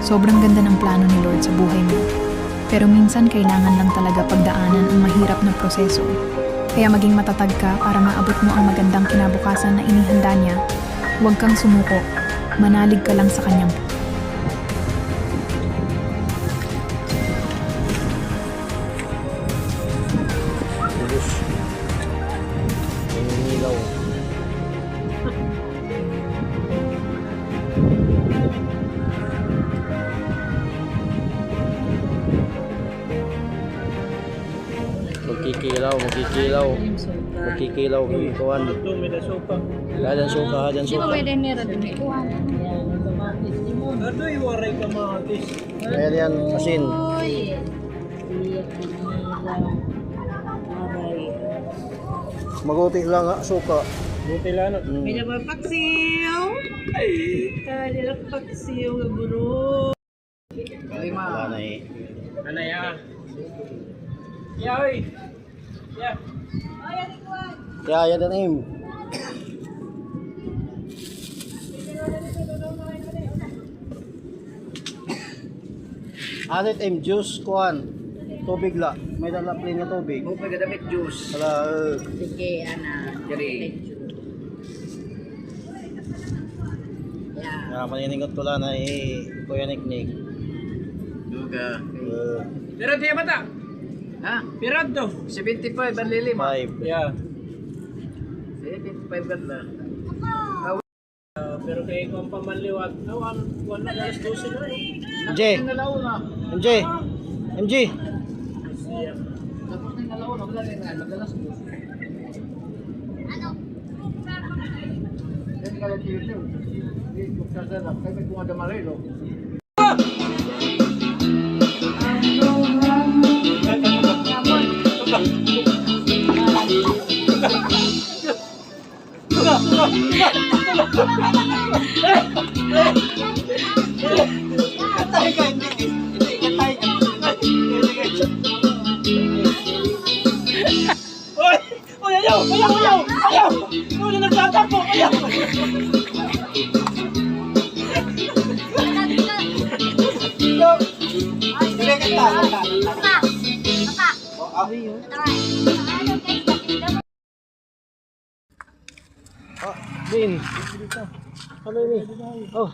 Sobrang ganda ng plano ni Lord sa buhay mo. Pero minsan kailangan lang talaga pagdaanan ang mahirap na proseso. Kaya maging matatag ka para maabot mo ang magandang kinabukasan na inihanda niya. Huwag kang sumuko. Manalig ka lang sa kanyang Lubos. Nangingilaw. Magkikilaw, magkikilaw. Magkikilaw yung kawan. Hadan suka, hadan Di ba suka. pwede nira din eh? Adoy, waray kamatis. Ayan yan, asin. Uy! Maguti lang nga, suka. Buti lang. May naman paksiw! Kaya lang paksiw, gaburo! Wala na eh. Ano ya? Ya, oy. Ya. Kaya yan na im. Alit im, juice, kuhan. Tubig la. May dala plain na tubig. Mo pagdamit juice. Wala, Sige, ana. Diri. na maniningot ko lang na eh. Kuya Niknik. Duga. Uh, Pero tiya bata. Ha? Pirad to. 75 ang lilim. 5. Yeah. 75 ang na. Pero kay ko ang pamanliwag. Wala alas 12 na eh. MJ! Nalaw na. MJ! MJ! Siya. Tapos na nalaw na. Wala na nga. Magalas 12. Ano? Yan kaya tiyo. Hindi ko sasalap. Kaya may kung ada malilo. Katay ka, hindi katay ka. Oy! Oy, ayaw! Ayaw! Ayaw! Ayaw! Oy, nagtatampo! Ayaw! Hindi kata. Ah, Bin! Ano ini? Oh,